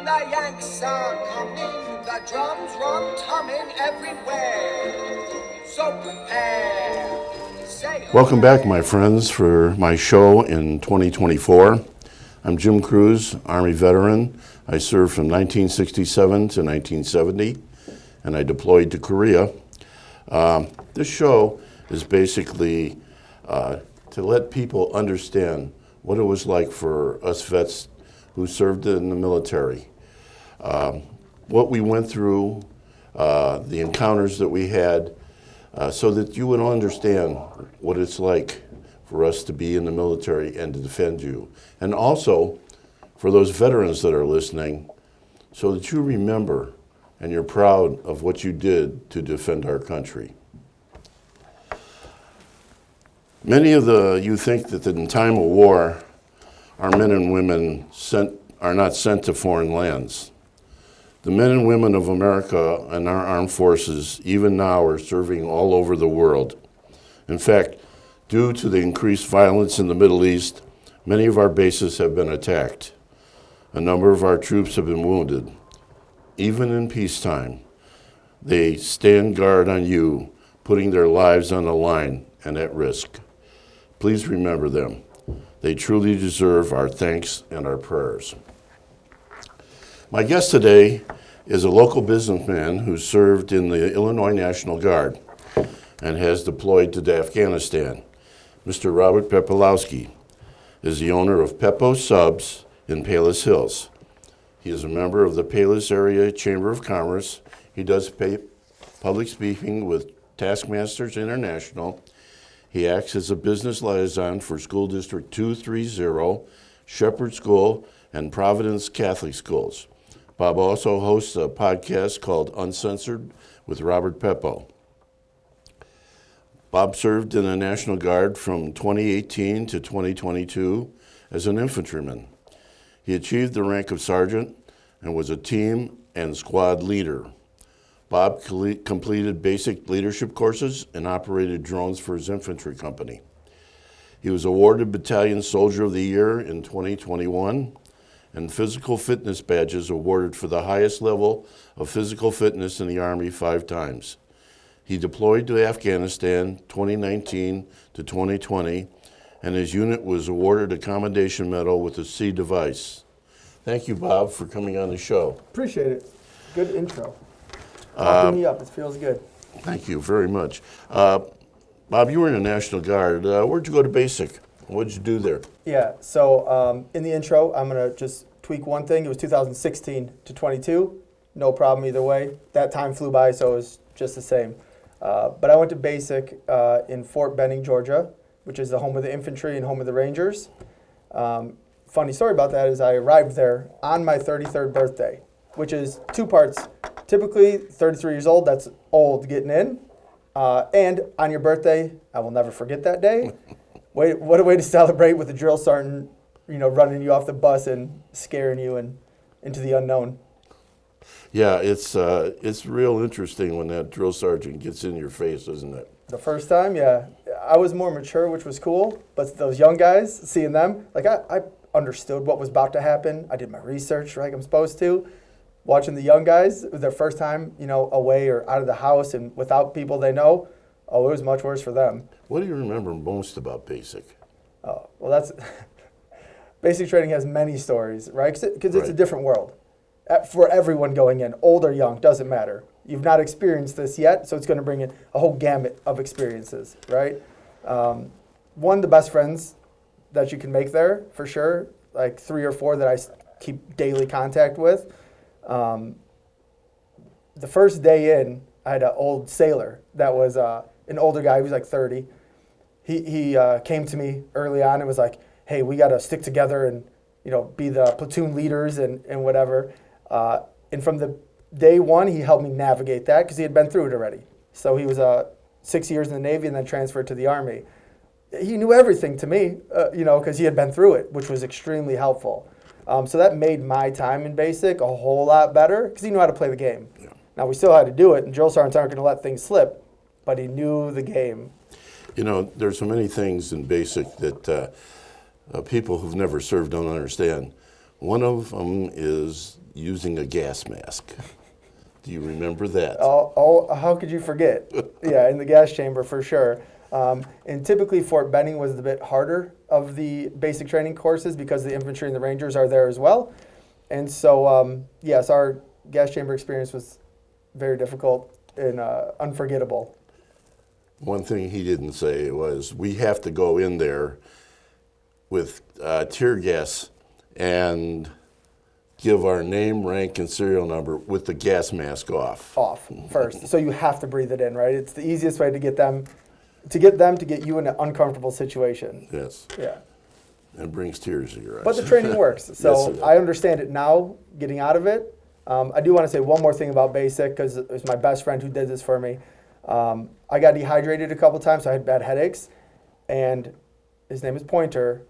the Yanks are coming, the drums rum-tumming everywhere. So prepare. Welcome back, my friends, for my show in 2024. I'm Jim Kruse, Army veteran. I served from 1967 to 1970, and I deployed to Korea. This show is basically to let people understand what it was like for us vets who served in the military, what we went through, the encounters that we had, so that you would understand what it's like for us to be in the military and to defend you. And also, for those veterans that are listening, so that you remember and you're proud of what you did to defend our country. Many of you think that in time of war, our men and women are not sent to foreign lands. The men and women of America and our armed forces, even now, are serving all over the world. In fact, due to the increased violence in the Middle East, many of our bases have been attacked. A number of our troops have been wounded. Even in peacetime, they stand guard on you, putting their lives on the line and at risk. Please remember them. They truly deserve our thanks and our prayers. My guest today is a local businessman who served in the Illinois National Guard and has deployed to Afghanistan. Mr. Robert Peppo is the owner of Peppo Subs in Palos Hills. He is a member of the Palos Area Chamber of Commerce. He does public speaking with Taskmasters International. He acts as a business liaison for School District 230, Shepherd School, and Providence Catholic Schools. Bob also hosts a podcast called Uncensored with Robert Peppo. Bob served in the National Guard from 2018 to 2022 as an infantryman. He achieved the rank of sergeant and was a team and squad leader. Bob completed basic leadership courses and operated drones for his infantry company. He was awarded Battalion Soldier of the Year in 2021 and physical fitness badges awarded for the highest level of physical fitness in the Army 5 times. He deployed to Afghanistan 2019 to 2020, and his unit was awarded a Commendation Medal with a C device. Thank you, Bob, for coming on the show. Appreciate it. Good intro. Popping me up. It feels good. Thank you very much. Bob, you were in the National Guard. Where'd you go to basic? What did you do there? Yeah, so in the intro, I'm going to just tweak one thing. It was 2016 to 22. No problem either way. That time flew by, so it was just the same. But I went to basic in Fort Benning, Georgia, which is the home of the infantry and home of the Rangers. Funny story about that is I arrived there on my 33rd birthday, which is 2 parts. Typically, 33 years old, that's old getting in. And on your birthday, I will never forget that day. What a way to celebrate with the drill sergeant, running you off the bus and scaring you into the unknown. Yeah, it's real interesting when that drill sergeant gets in your face, isn't it? The first time, yeah. I was more mature, which was cool. But those young guys, seeing them, like I understood what was about to happen. I did my research like I'm supposed to. Watching the young guys, their first time, away or out of the house and without people they know, it was much worse for them. What do you remember most about basic? Oh, well, that's basic training has many stories, right? Because it's a different world for everyone going in, old or young, doesn't matter. You've not experienced this yet, so it's going to bring in a whole gamut of experiences, right? One of the best friends that you can make there, for sure, like 3 or 4 that I keep daily contact with. The first day in, I had an old sailor that was an older guy. He was like 30. He came to me early on and was like, "Hey, we got to stick together and be the platoon leaders and whatever." And from the day one, he helped me navigate that because he had been through it already. So he was 6 years in the Navy and then transferred to the Army. He knew everything to me, because he had been through it, which was extremely helpful. So that made my time in basic a whole lot better because he knew how to play the game. Yeah. Now, we still had to do it, and drill sergeants aren't going to let things slip, but he knew the game. There's so many things in basic that people who've never served don't understand. One of them is using a gas mask. Do you remember that? How could you forget? Yeah, in the gas chamber for sure. And typically Fort Benning was the bit harder of the basic training courses because the infantry and the Rangers are there as well. And so, yes, our gas chamber experience was very difficult and unforgettable. One thing he didn't say was we have to go in there with tear gas and give our name, rank, and serial number with the gas mask off. Off first. So you have to breathe it in, right? It's the easiest way to get them to get you in an uncomfortable situation. Yes. Yeah. It brings tears to your eyes. But the training works. So Yes, I understand it now, getting out of it. I do want to say one more thing about basic because it was my best friend who did this for me. I got dehydrated a couple times, so I had bad headaches. And his name is Pointer,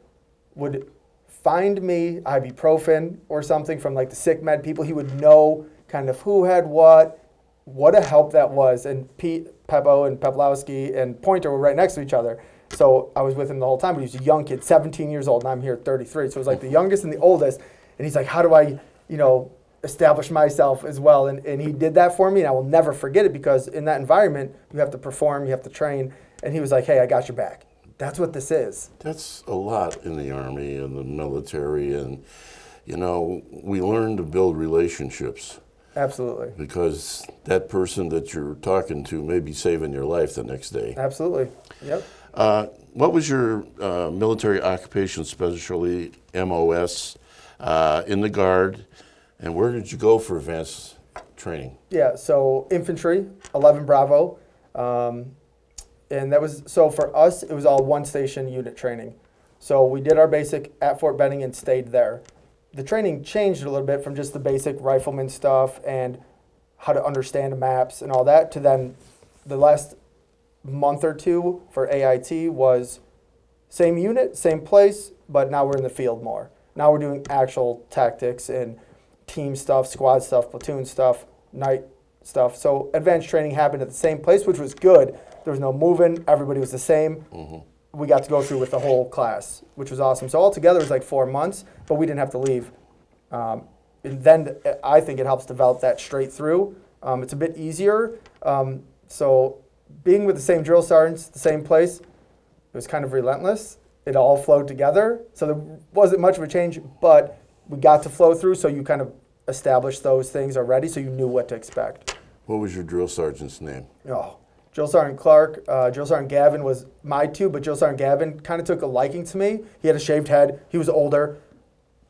would find me ibuprofen or something from like the sick med people. He would know kind of who had what a help that was. And Peppo and Peplowski and Pointer were right next to each other. So I was with him the whole time, but he was a young kid, 17 years old, and I'm here at 33. So it was like the youngest and the oldest. And he's like, how do I, establish myself as well? And he did that for me, and I will never forget it because in that environment, you have to perform, you have to train. And he was like, hey, I got your back. That's what this is. That's a lot in the Army and the military. And, we learn to build relationships. Absolutely. Because that person that you're talking to may be saving your life the next day. Absolutely. Yep. What was your military occupation specialty, MOS, in the Guard, and where did you go for advanced training? Yeah, so infantry, 11 Bravo. And that was, so for us, it was all one station unit training. So we did our basic at Fort Benning and stayed there. The training changed a little bit from just the basic rifleman stuff and how to understand maps and all that to then the last month or two for AIT was same unit, same place, but now we're in the field more. Now we're doing actual tactics and team stuff, squad stuff, platoon stuff, night stuff. So advanced training happened at the same place, which was good. There was no moving. Everybody was the same. Mm-hmm. We got to go through with the whole class, which was awesome. So altogether, it was like 4 months, but we didn't have to leave. And then I think it helps develop that straight through. It's a bit easier. So being with the same drill sergeants, the same place, it was kind of relentless. It all flowed together. So there wasn't much of a change, but we got to flow through. So you kind of established those things already, so you knew what to expect. What was your drill sergeant's name? Oh, Drill Sergeant Clark, Drill Sergeant Gavin was my two, but Drill Sergeant Gavin kind of took a liking to me. He had a shaved head. He was older,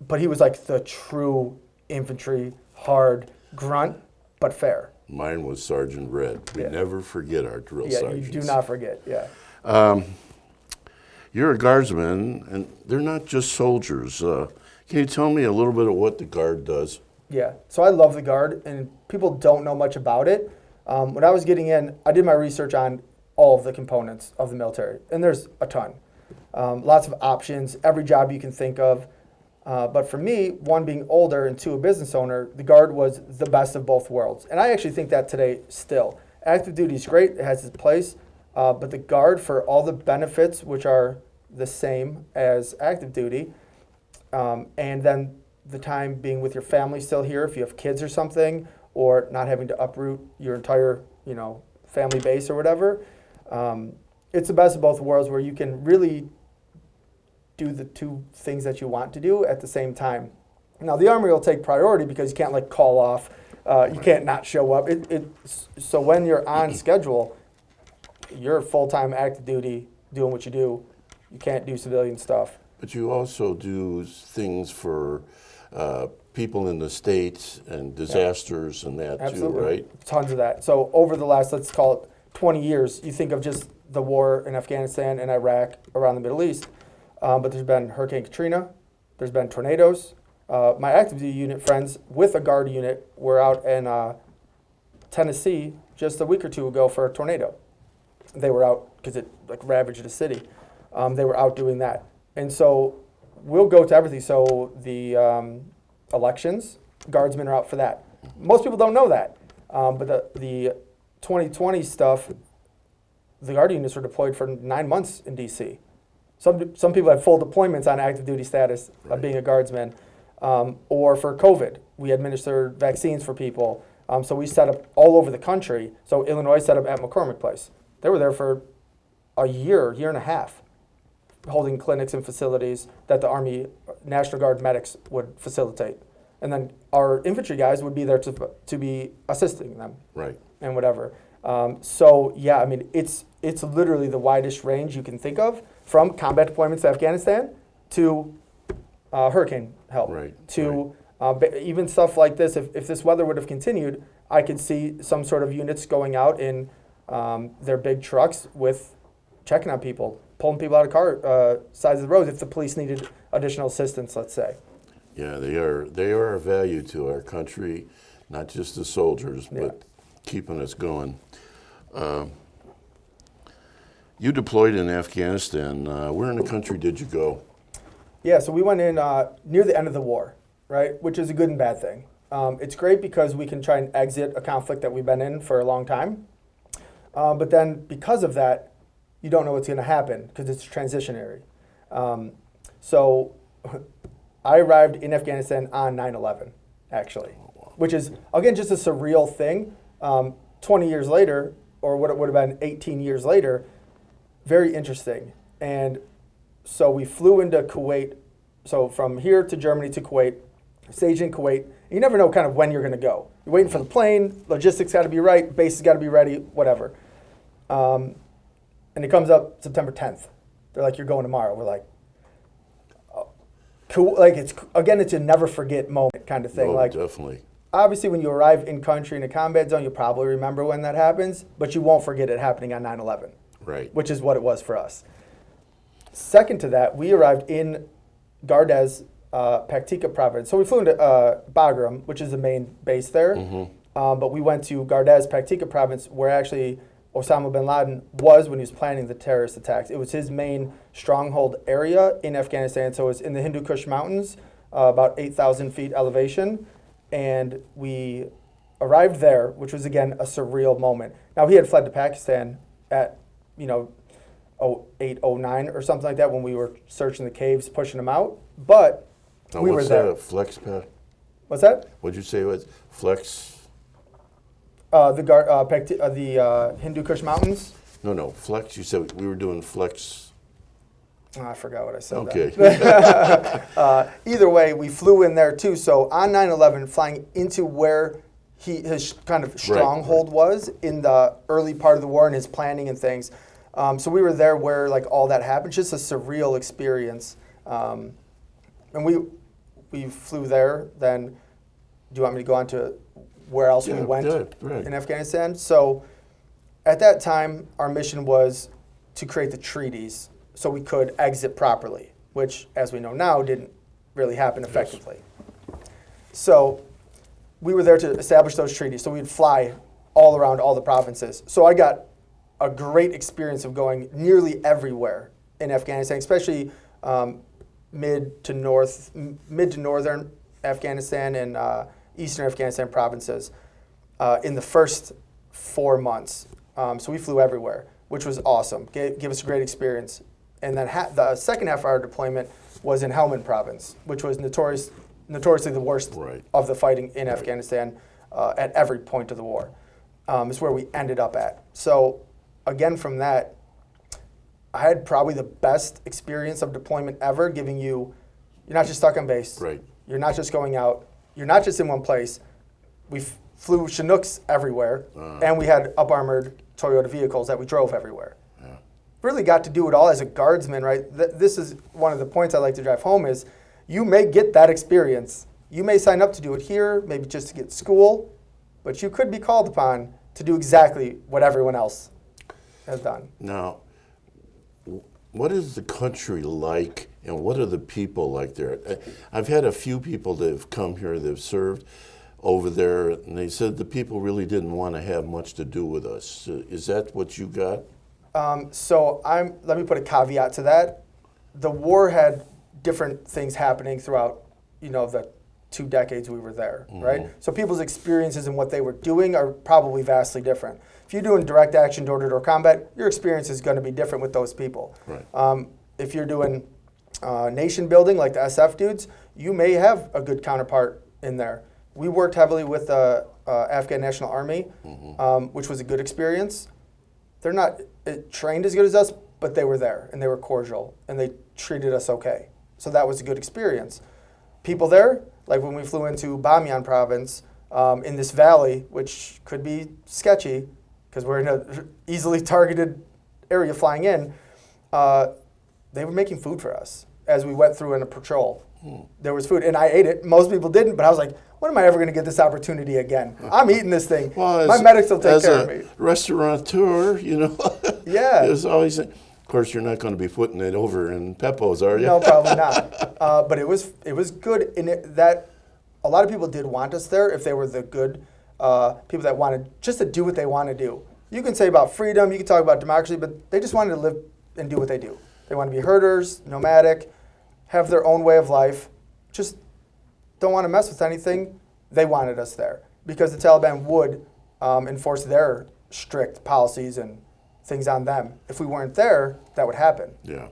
but he was like the true infantry, hard grunt, but fair. Mine was Sergeant Red. We never forget our drill sergeants. Yeah, you do not forget, yeah. You're a guardsman, and they're not just soldiers. Can you tell me a little bit of what the Guard does? Yeah, so I love the Guard, and people don't know much about it. When I was getting in, I did my research on all of the components of the military, and there's a ton. Lots of options, every job you can think of. But for me, one, being older, and two, a business owner, the Guard was the best of both worlds. And I actually think that today still. Active duty is great, it has its place, but the Guard, for all the benefits, which are the same as active duty, and then the time being with your family still here, if you have kids or something, or not having to uproot your entire, family base or whatever. It's the best of both worlds where you can really do the two things that you want to do at the same time. Now, the Army will take priority because you can't call off. You can't not show up. So when you're on schedule, you're full-time active duty doing what you do. You can't do civilian stuff. But you also do things for people in the States and disasters and that Absolutely. too, right? Tons of that. So over the last, let's call it 20 years, you think of just the war in Afghanistan and Iraq around the Middle East. But there's been Hurricane Katrina, there's been tornadoes. My active duty unit friends with a Guard unit were out in Tennessee just a week or two ago for a tornado. They were out because it ravaged the city. They were out doing that. And so we'll go to everything. So the elections, Guardsmen are out for that. Most people don't know that. But the 2020 stuff, the Guard units were deployed for 9 months in D.C. Some people have full deployments on active duty status of being a Guardsman. Or for COVID, we administered vaccines for people. So we set up all over the country. So Illinois set up at McCormick Place. They were there for a year and a half, holding clinics and facilities that the Army National Guard medics would facilitate. And then our infantry guys would be there to be assisting them. Right. And whatever. So yeah, I mean, it's literally the widest range you can think of, from combat deployments to Afghanistan to hurricane help, Right, to even stuff like this. If this weather would have continued, I could see some sort of units going out in their big trucks with checking on people, pulling people out of sides of the roads if the police needed additional assistance, let's say. Yeah, they are a value to our country, not just the soldiers, but keeping us going. You deployed in Afghanistan. Where in the country did you go? Yeah, so we went in near the end of the war, right? Which is a good and bad thing. It's great because we can try and exit a conflict that we've been in for a long time. But then because of that, you don't know what's going to happen because it's transitionary. So I arrived in Afghanistan on 9/11, actually, which is, again, just a surreal thing. 20 years later, or what it would have been 18 years later, very interesting. And so we flew into Kuwait. So from here to Germany to Kuwait, staged in Kuwait. You never know kind of when you're going to go. You're waiting for the plane, logistics got to be right, base has got to be ready, whatever. And it comes up September 10th. They're like, you're going tomorrow. We're like, oh. Cool. Like, it's a never forget moment kind of thing. Oh, like, definitely. obviously, when you arrive in country in a combat zone, you'll probably remember when that happens, but you won't forget it happening on 9/11. Right. Which is what it was for us. Second to that, we arrived in Gardez, Paktika province. So we flew into Bagram, which is the main base there. But we went to Gardez, Paktika province, where actually Osama bin Laden was when he was planning the terrorist attacks. It was his main stronghold area in Afghanistan. So it was in the Hindu Kush Mountains, about 8,000 feet elevation. And we arrived there, which was, again, a surreal moment. Now, he had fled to Pakistan at, 08, 09 or something like that when we were searching the caves, pushing him out. But Now, we were what's there. that, a flex pad? What's that? What'd you say it was? Flex? The Hindu Kush Mountains. No, flex. You said we were doing flex. Oh, I forgot what I said. Okay. Either way, we flew in there too. So on 9/11, flying into where his kind of stronghold was in the early part of the war and his planning and things. So we were there where like all that happened. Just a surreal experience. And we flew there. Then, do you want me to go on to where else we went in Afghanistan? So at that time, our mission was to create the treaties so we could exit properly, which, as we know now, didn't really happen effectively. So we were there to establish those treaties. So we'd fly all around all the provinces. So I got a great experience of going nearly everywhere in Afghanistan, especially mid to northern Afghanistan and eastern Afghanistan provinces in the first 4 months. So we flew everywhere, which was awesome. Gave us a great experience. And then the second half of our deployment was in Helmand province, which was notoriously the worst of the fighting in Afghanistan at every point of the war. Is where we ended up at. So again, from that, I had probably the best experience of deployment ever, giving you're not just stuck on base. Right. You're not just going out. You're not just in one place. We flew Chinooks everywhere, and we had up-armored Toyota vehicles that we drove everywhere. Yeah. Really got to do it all as a guardsman, right? This is one of the points I like to drive home is you may get that experience. You may sign up to do it here, maybe just to get school, but you could be called upon to do exactly what everyone else has done. Now, what is the country like, and what are the people like there? I've had a few people that have come here that have served over there, and they said the people really didn't want to have much to do with us. Is that what you got? Let me put a caveat to that. The war had different things happening throughout, the 2 decades we were there, right? So people's experiences and what they were doing are probably vastly different. If you're doing direct action, door-to-door combat, your experience is going to be different with those people. Right. If you're doing nation building like the SF dudes, you may have a good counterpart in there. We worked heavily with the Afghan National Army, which was a good experience. They're not trained as good as us, but they were there, and they were cordial, and they treated us okay. So that was a good experience. People there, like when we flew into Bamyan province, in this valley, which could be sketchy, because we're in an easily targeted area flying in, they were making food for us as we went through in a patrol. There was food, and I ate it. Most people didn't, but I was like, when am I ever going to get this opportunity again? I'm eating this thing. Well, my medics will take care of me. Restaurateur, you know, Yeah. there's always, of course, you're not going to be putting it over in Peppo's, are you? No, probably not. But it was good in it that a lot of people did want us there if they were the good people that wanted just to do what they want to do. You can say about freedom, you can talk about democracy, but they just wanted to live and do what they do. They want to be herders, nomadic, have their own way of life, just don't want to mess with anything. They wanted us there because the Taliban would enforce their strict policies and things on them. If we weren't there, that would happen. Yeah.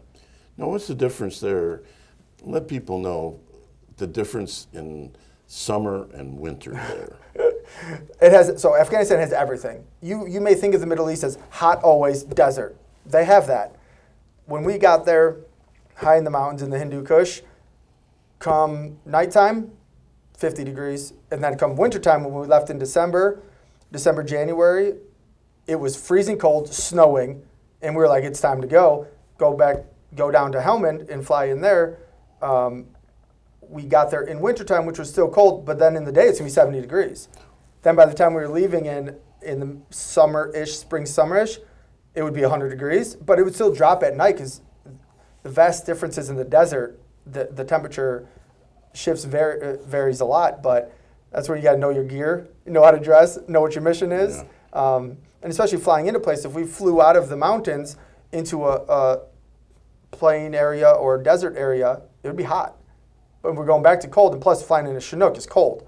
Now, what's the difference there? Let people know the difference in summer and winter there. It has, so Afghanistan has everything. You may think of the Middle East as hot always, desert. They have that. When we got there, high in the mountains in the Hindu Kush, come nighttime, 50 degrees, and then come wintertime when we left in December, January, it was freezing cold, snowing, and we were like, it's time to go down to Helmand and fly in there. We got there in wintertime, which was still cold, but then in the day it's gonna be 70 degrees. Then by the time we were leaving in the summer-ish, spring summer-ish, it would be 100 degrees, but it would still drop at night because the vast differences in the desert, the temperature shifts varies a lot, but that's where you got to know your gear, know how to dress, know what your mission is. Yeah. And especially flying into places, if we flew out of the mountains into a plain area or desert area, it would be hot. But we're going back to cold, and plus flying into Chinook is cold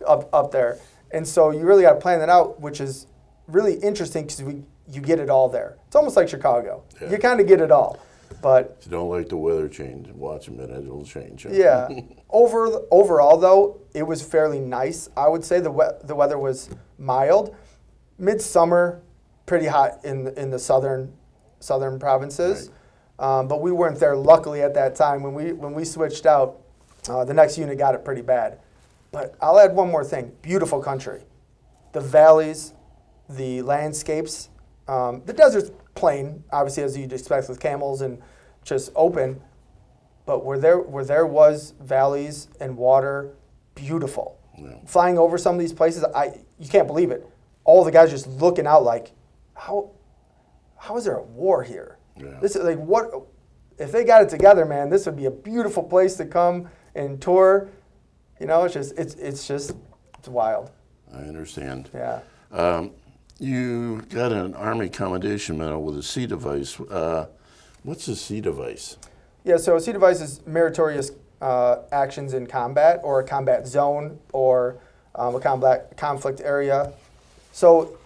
up there. And so you really got to plan that out, which is really interesting because you get it all there. It's almost like Chicago. Yeah. You kind of get it all. But if you don't like the weather change, watch a minute, it'll change. Yeah. Overall, though, it was fairly nice. I would say the weather was mild. Midsummer, pretty hot in the southern provinces. Right. But we weren't there, luckily, at that time. When we switched out, the next unit got it pretty bad. But I'll add one more thing. Beautiful country. The valleys, the landscapes. The desert's plain, obviously, as you'd expect with camels and just open. But where there was valleys and water, beautiful. Yeah. Flying over some of these places, you can't believe it. All the guys just looking out like, how is there a war here? Yeah. This is like, what if they got it together, man? This would be a beautiful place to come and tour. You know, it's wild. I understand. Yeah. You got an Army Commendation Medal with a C device. What's a C device? Yeah, so a C device is meritorious actions in combat or a combat zone or a conflict area. So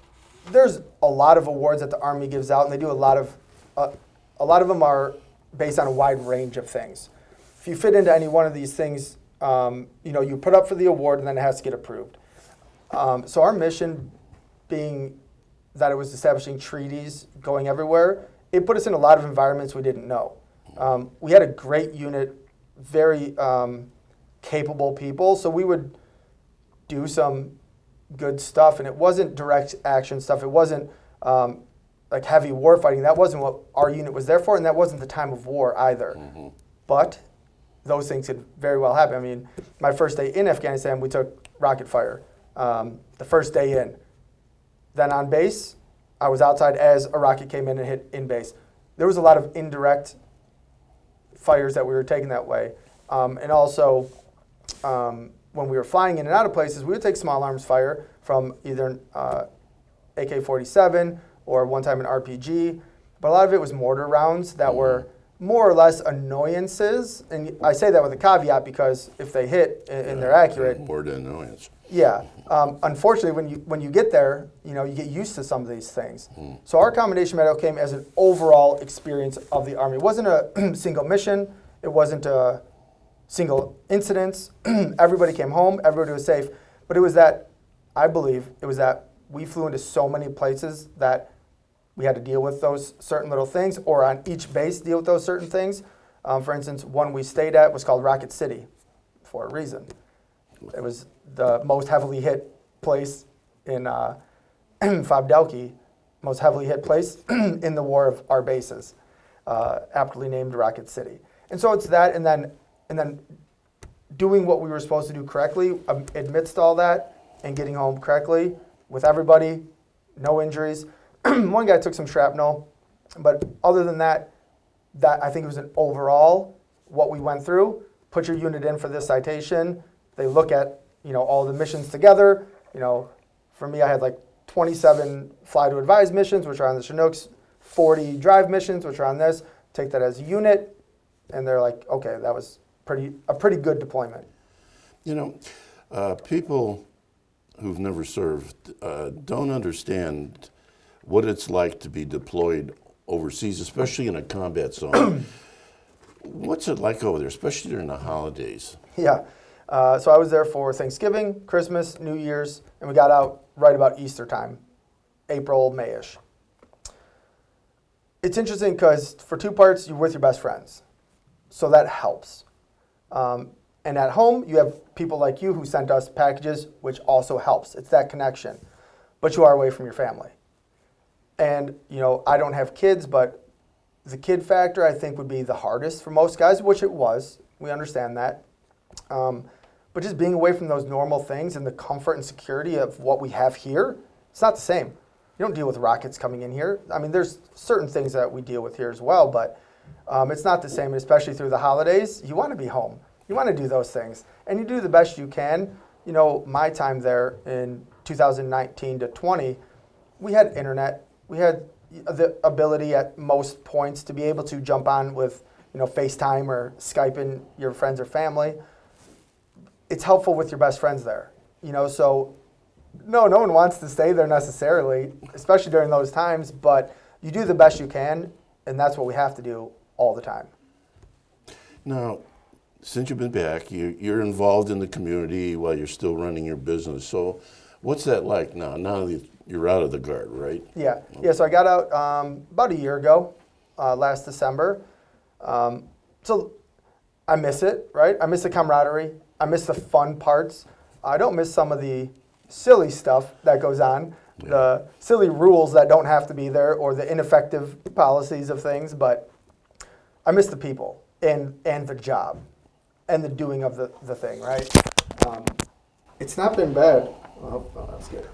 there's a lot of awards that the Army gives out, and they do a lot of them are based on a wide range of things. If you fit into any one of these things, you put up for the award, and then it has to get approved. So our mission being that it was establishing treaties going everywhere, it put us in a lot of environments we didn't know. We had a great unit, very capable people, so we would do some good stuff, and it wasn't direct action stuff. It wasn't like heavy war fighting. That wasn't what our unit was there for, and that wasn't the time of war either. Mm-hmm. But those things could very well happen. I mean, my first day in Afghanistan, we took rocket fire. The first day in. Then on base, I was outside as a rocket came in and hit in base. There was a lot of indirect fires that we were taking that way. And also, when we were flying in and out of places, we would take small arms fire from either AK-47 or one time an RPG. But a lot of it was mortar rounds that were more or less annoyances. And I say that with a caveat because if they hit and they're accurate. More than annoyance. Yeah. Unfortunately, when you get there, you get used to some of these things. So our commendation medal came as an overall experience of the Army. It wasn't a single mission. It wasn't a single incidents. Everybody came home, everybody was safe. But it was that, I believe, it was that we flew into so many places that we had to deal with those certain little things, or on each base deal with those certain things. For instance, one we stayed at was called Rocket City for a reason. It was the most heavily hit place in Fabdelki, most heavily hit place in the war of our bases, aptly named Rocket City. And so it's that, and then doing what we were supposed to do correctly amidst all that, and getting home correctly with everybody, no injuries. One guy took some shrapnel, but other than that, I think it was an overall what we went through. Put your unit in for this citation. They look at all the missions together. For me, I had like 27 fly to advise missions, which are on the Chinooks, 40 drive missions, which are on this. Take that as a unit, and they're like, okay, that was a pretty good deployment. People who've never served don't understand what it's like to be deployed overseas, especially in a combat zone. What's it like over there, especially during the holidays? Yeah. So I was there for Thanksgiving, Christmas, New Year's, and we got out right about Easter time, April, May-ish. It's interesting because for 2 parts, you're with your best friends. So that helps. And at home, you have people like you who sent us packages, which also helps. It's that connection. But you are away from your family. And, I don't have kids, but the kid factor, I think, would be the hardest for most guys, which it was. We understand that. But just being away from those normal things and the comfort and security of what we have here, it's not the same. You don't deal with rockets coming in here. I mean, there's certain things that we deal with here as well, but it's not the same, and especially through the holidays. You want to be home. You want to do those things, and you do the best you can. My time there in 2019 to 20, we had internet. We had the ability at most points to be able to jump on with, FaceTime or Skyping your friends or family. It's helpful with your best friends there, so no one wants to stay there necessarily, especially during those times, but you do the best you can, and that's what we have to do all the time. Now, since you've been back, you're involved in the community while you're still running your business. So what's that like now? Now that you're out of the Guard, right? Yeah. So I got out about a year ago, last December. So I miss it, right? I miss the camaraderie. I miss the fun parts. I don't miss some of the silly stuff that goes on, the silly rules that don't have to be there, or the ineffective policies of things, but I miss the people and the job and the doing of the thing, right? It's not been bad. Oh, that's good.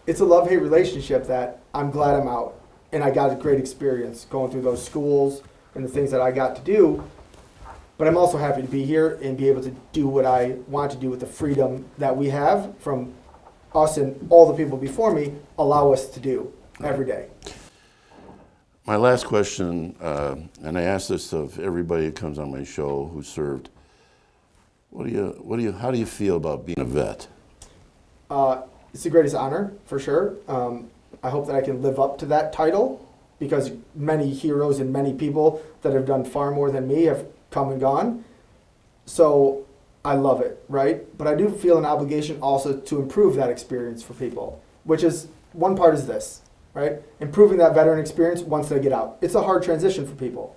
It's a love-hate relationship that I'm glad I'm out, and I got a great experience going through those schools and the things that I got to do. But I'm also happy to be here and be able to do what I want to do with the freedom that we have from us and all the people before me allow us to do every day. My last question, and I ask this of everybody who comes on my show who served. How do you feel about being a vet? It's the greatest honor, for sure. I hope that I can live up to that title, because many heroes and many people that have done far more than me have come and gone. So I love it, right? But I do feel an obligation also to improve that experience for people, which is, one part is this, right? Improving that veteran experience once they get out. It's a hard transition for people.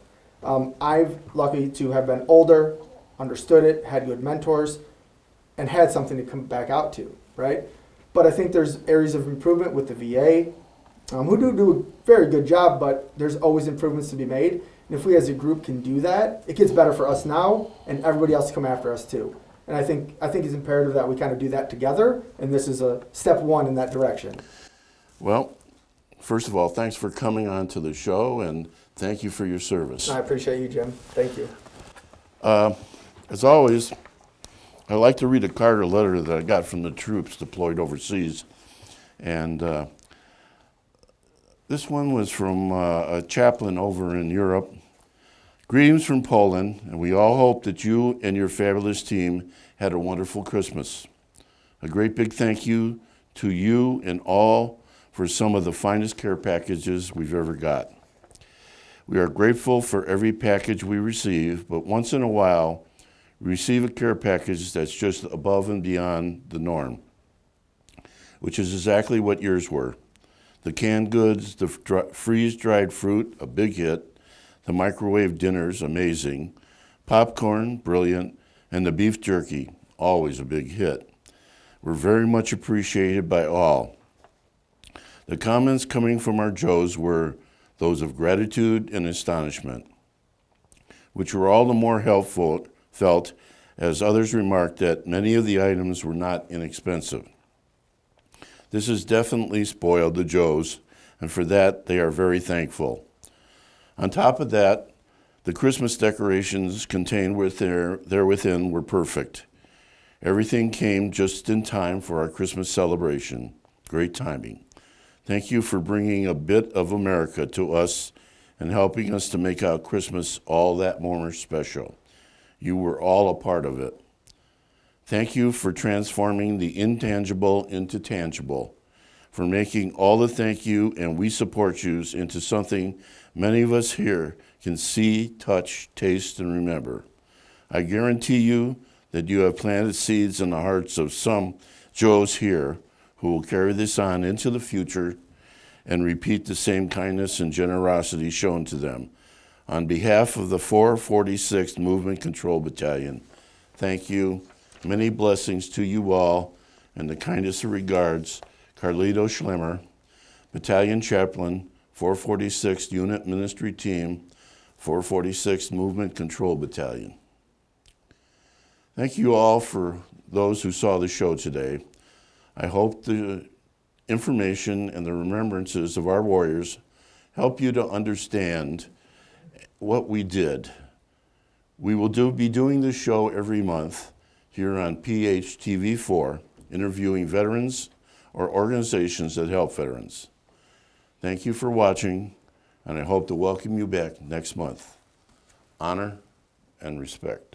I've lucky to have been older, understood it, had good mentors, and had something to come back out to, right? But I think there's areas of improvement with the VA, who do a very good job, but there's always improvements to be made. And if we as a group can do that, it gets better for us now, and everybody else come after us too. And I think it's imperative that we kind of do that together, and this is a step one in that direction. Well, first of all, thanks for coming on to the show, and thank you for your service. I appreciate you, Jim. Thank you. As always, I like to read a card or letter that I got from the troops deployed overseas. And this one was from a chaplain over in Europe. Greetings from Poland, and we all hope that you and your fabulous team had a wonderful Christmas. A great big thank you to you and all for some of the finest care packages we've ever got. We are grateful for every package we receive, but once in a while, we receive a care package that's just above and beyond the norm, which is exactly what yours were. The canned goods, the freeze-dried fruit, a big hit, the microwave dinners, amazing, popcorn, brilliant, and the beef jerky, always a big hit. We're very much appreciated by all. The comments coming from our Joes were those of gratitude and astonishment, which were all the more helpful felt as others remarked that many of the items were not inexpensive. This has definitely spoiled the Joes, and for that they are very thankful. On top of that, the Christmas decorations contained within were perfect. Everything came just in time for our Christmas celebration. Great timing. Thank you for bringing a bit of America to us and helping us to make out Christmas all that more special. You were all a part of it. Thank you for transforming the intangible into tangible, for making all the thank you and we support yous into something many of us here can see, touch, taste, and remember. I guarantee you that you have planted seeds in the hearts of some Joes here who will carry this on into the future and repeat the same kindness and generosity shown to them. On behalf of the 446th Movement Control Battalion, thank you. Many blessings to you all, and the kindest of regards, Carlito Schlemmer, Battalion Chaplain, 446th Unit Ministry Team, 446th Movement Control Battalion. Thank you all for those who saw the show today. I hope the information and the remembrances of our warriors help you to understand what we did. We will be doing this show every month here on PHTV4, interviewing veterans or organizations that help veterans. Thank you for watching, and I hope to welcome you back next month. Honor and respect.